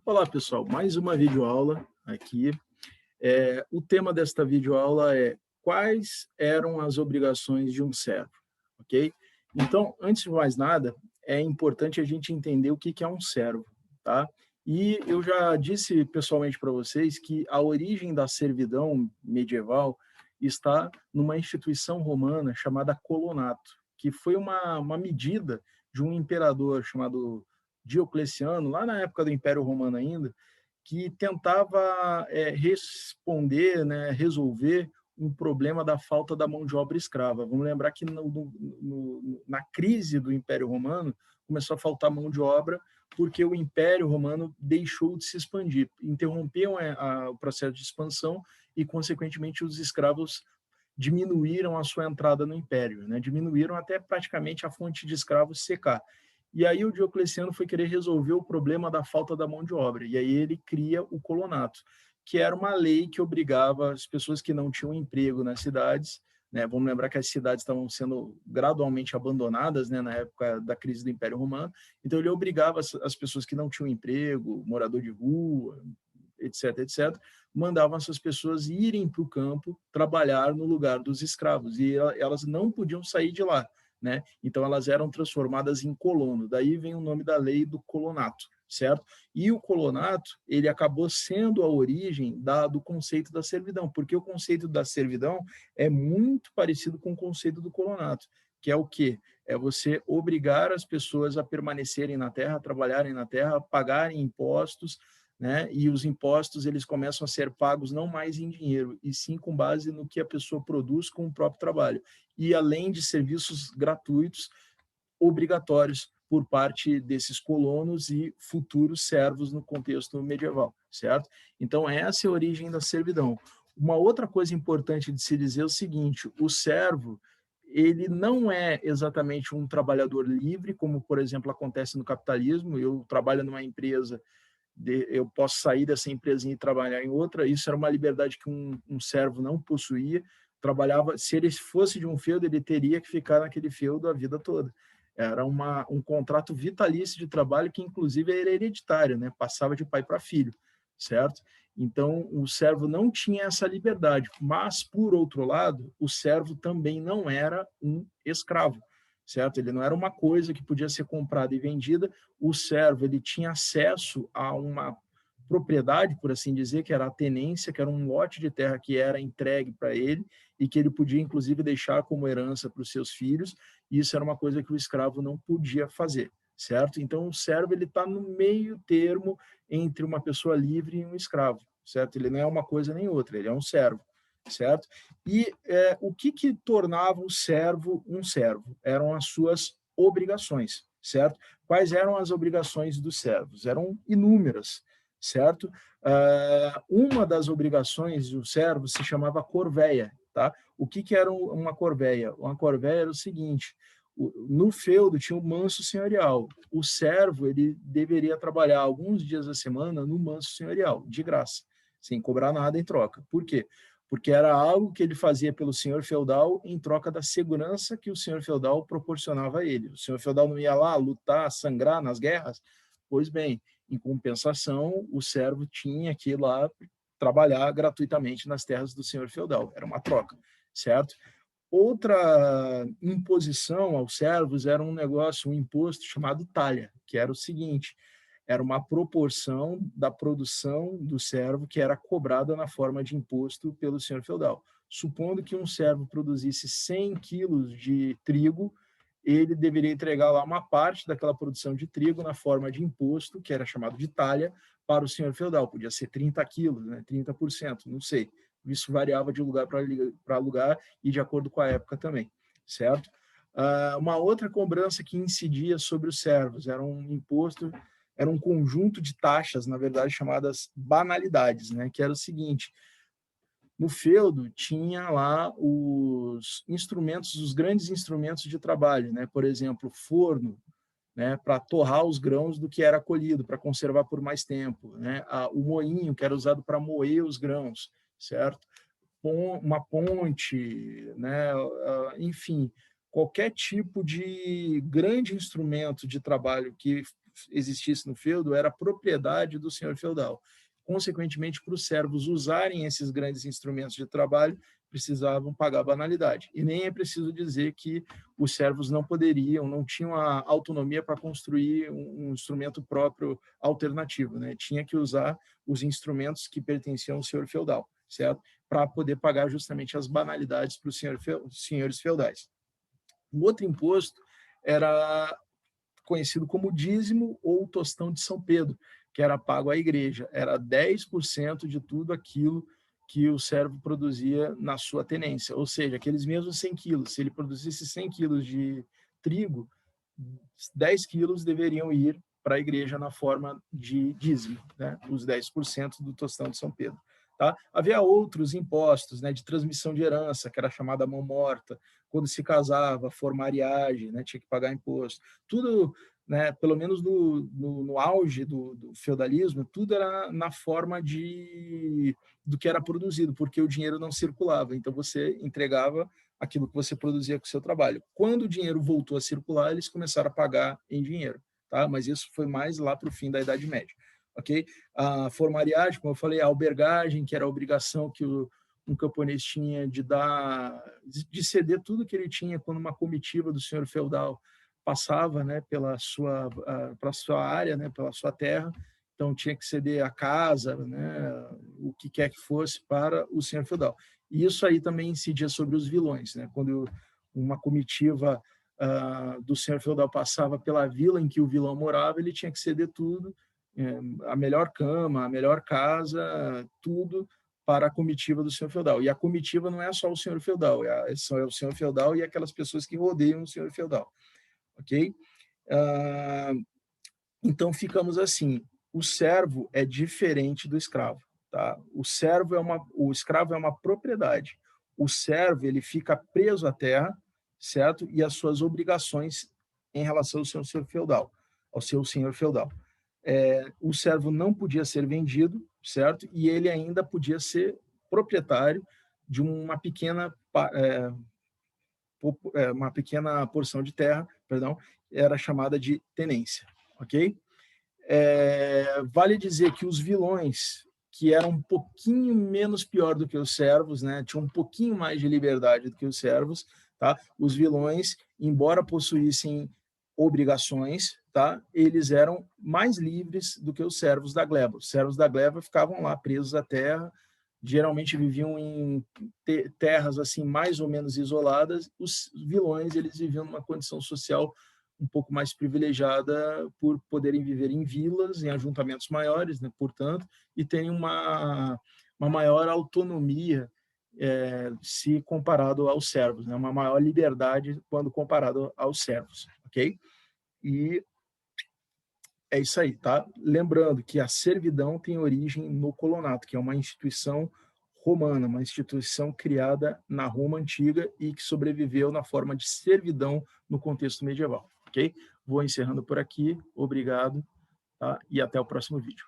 Olá, pessoal, mais uma videoaula aqui. O tema desta videoaula é quais eram as obrigações de um servo, ok? Então, antes de mais nada, é importante a gente entender o que que é um servo, tá? E eu já disse pessoalmente para vocês que a origem da servidão medieval está numa instituição romana chamada colonato, que foi uma medida de um imperador chamado Diocleciano, lá na época do Império Romano ainda, que tentava responder, né, resolver um problema da falta da mão de obra escrava. Vamos lembrar que na crise do Império Romano começou a faltar mão de obra porque o Império Romano deixou de se expandir, interrompeu o processo de expansão e, consequentemente, os escravos diminuíram a sua entrada no Império, né? Diminuíram até praticamente a fonte de escravos secar. E aí o Diocleciano foi querer resolver o problema da falta da mão de obra, e aí ele cria o colonato, que era uma lei que obrigava as pessoas que não tinham emprego nas cidades, né? Vamos lembrar que as cidades estavam sendo gradualmente abandonadas, né, na época da crise do Império Romano, então ele obrigava as pessoas que não tinham emprego, morador de rua, etc., etc., mandavam essas pessoas irem para o campo trabalhar no lugar dos escravos, e elas não podiam sair de lá, né? Então elas eram transformadas em colono. Daí vem o nome da lei do colonato, certo? E o colonato, ele acabou sendo a origem do conceito da servidão, porque o conceito da servidão é muito parecido com o conceito do colonato, que é o quê? É você obrigar as pessoas a permanecerem na terra, a trabalharem na terra, a pagarem impostos, né? E os impostos eles começam a ser pagos não mais em dinheiro, e sim com base no que a pessoa produz com o próprio trabalho. E além de serviços gratuitos obrigatórios por parte desses colonos e futuros servos no contexto medieval, certo? Então essa é a origem da servidão. Uma outra coisa importante de se dizer é o seguinte: o servo ele não é exatamente um trabalhador livre, como por exemplo acontece no capitalismo. Eu trabalho numa empresa, eu posso sair dessa empresinha e trabalhar em outra. Isso era uma liberdade que um servo não possuía. Trabalhava, se ele fosse de um feudo, ele teria que ficar naquele feudo a vida toda. Era um contrato vitalício de trabalho que, inclusive, era hereditário, né? Passava de pai para filho, certo? Então, o servo não tinha essa liberdade, mas, por outro lado, o servo também não era um escravo, certo? Ele não era uma coisa que podia ser comprada e vendida. O servo ele tinha acesso a uma propriedade, por assim dizer, que era a tenência, que era um lote de terra que era entregue para ele e que ele podia, inclusive, deixar como herança para os seus filhos. E isso era uma coisa que o escravo não podia fazer, certo? Então, o servo ele está no meio termo entre uma pessoa livre e um escravo, certo? Ele não é uma coisa nem outra, ele é um servo, certo? E o que tornava o servo um servo? Eram as suas obrigações, certo? Quais eram as obrigações dos servos? Eram inúmeras, certo? Uma das obrigações do servo se chamava corveia, tá? O que era uma corveia? Uma corveia era o seguinte: no feudo tinha o manso senhorial. O servo ele deveria trabalhar alguns dias da semana no manso senhorial, de graça, sem cobrar nada em troca. Por quê? Porque era algo que ele fazia pelo senhor feudal em troca da segurança que o senhor feudal proporcionava a ele. O senhor feudal não ia lá lutar, sangrar nas guerras? Pois bem, em compensação, o servo tinha que ir lá trabalhar gratuitamente nas terras do senhor feudal. Era uma troca, certo? Outra imposição aos servos era um negócio, um imposto chamado talha, que era o seguinte: era uma proporção da produção do servo que era cobrada na forma de imposto pelo senhor feudal. Supondo que um servo produzisse 100 quilos de trigo, ele deveria entregar lá uma parte daquela produção de trigo na forma de imposto, que era chamado de talha, para o senhor feudal. Podia ser 30 quilos, né? 30%, não sei. Isso variava de lugar para lugar e de acordo com a época também, certo? Uma outra cobrança que incidia sobre os servos era um imposto, era um conjunto de taxas, na verdade, chamadas banalidades, né? Que era o seguinte: no feudo tinha lá os instrumentos, os grandes instrumentos de trabalho, né? Por exemplo, forno, né, para torrar os grãos do que era colhido, para conservar por mais tempo, né? O moinho, que era usado para moer os grãos, certo? Uma ponte, né? Enfim, qualquer tipo de grande instrumento de trabalho que existisse no feudo era propriedade do senhor feudal. Consequentemente, para os servos usarem esses grandes instrumentos de trabalho, precisavam pagar a banalidade. E nem é preciso dizer que os servos não poderiam, não tinham a autonomia para construir um instrumento próprio alternativo, né? Tinha que usar os instrumentos que pertenciam ao senhor feudal, certo? Para poder pagar justamente as banalidades para os senhores feudais. O outro imposto era conhecido como dízimo ou tostão de São Pedro, que era pago à igreja. Era 10% de tudo aquilo que o servo produzia na sua tenência, ou seja, aqueles mesmos 100 quilos. Se ele produzisse 100 quilos de trigo, 10 quilos deveriam ir para a igreja na forma de dízimo, né? Os 10% do tostão de São Pedro. Tá? Havia outros impostos, né, de transmissão de herança, que era chamada mão morta, quando se casava, formariagem, né, tinha que pagar imposto. Tudo, né, pelo menos no auge do feudalismo, tudo era na forma do que era produzido, porque o dinheiro não circulava. Então, você entregava aquilo que você produzia com o seu trabalho. Quando o dinheiro voltou a circular, eles começaram a pagar em dinheiro. Tá? Mas isso foi mais lá para o fim da Idade Média. Okay? A formariagem, como eu falei, a albergagem, que era a obrigação que um camponês tinha de ceder tudo que ele tinha quando uma comitiva do senhor feudal passava, né, pela sua área, né, pela sua terra. Então tinha que ceder a casa, né, o que quer que fosse para o senhor feudal. E isso aí também incidia sobre os vilões, né? Quando uma comitiva do senhor feudal passava pela vila em que o vilão morava, ele tinha que ceder tudo, a melhor cama, a melhor casa, tudo para a comitiva do senhor feudal. E a comitiva não é só o senhor feudal, é o senhor feudal e aquelas pessoas que rodeiam o senhor feudal, ok? Então ficamos assim. O servo é diferente do escravo, tá? O escravo é uma propriedade. O servo ele fica preso à terra, certo? E às suas obrigações em relação ao seu senhor feudal, ao seu senhor feudal. O servo não podia ser vendido, certo? E ele ainda podia ser proprietário de uma pequena porção de terra, perdão, era chamada de tenência, ok? Vale dizer que os vilões, que eram um pouquinho menos pior do que os servos, né, tinham um pouquinho mais de liberdade do que os servos, tá? Os vilões, embora possuíssem obrigações, tá? Eles eram mais livres do que os servos da gleba. Os servos da gleba ficavam lá presos à terra, geralmente viviam em terras assim mais ou menos isoladas. Os vilões, eles viviam numa condição social um pouco mais privilegiada por poderem viver em vilas, em ajuntamentos maiores, né, portanto, e terem uma maior autonomia se comparado aos servos, né, uma maior liberdade quando comparado aos servos, ok? E é isso aí, tá? Lembrando que a servidão tem origem no colonato, que é uma instituição romana, uma instituição criada na Roma antiga e que sobreviveu na forma de servidão no contexto medieval, ok? Vou encerrando por aqui, obrigado, tá? E até o próximo vídeo.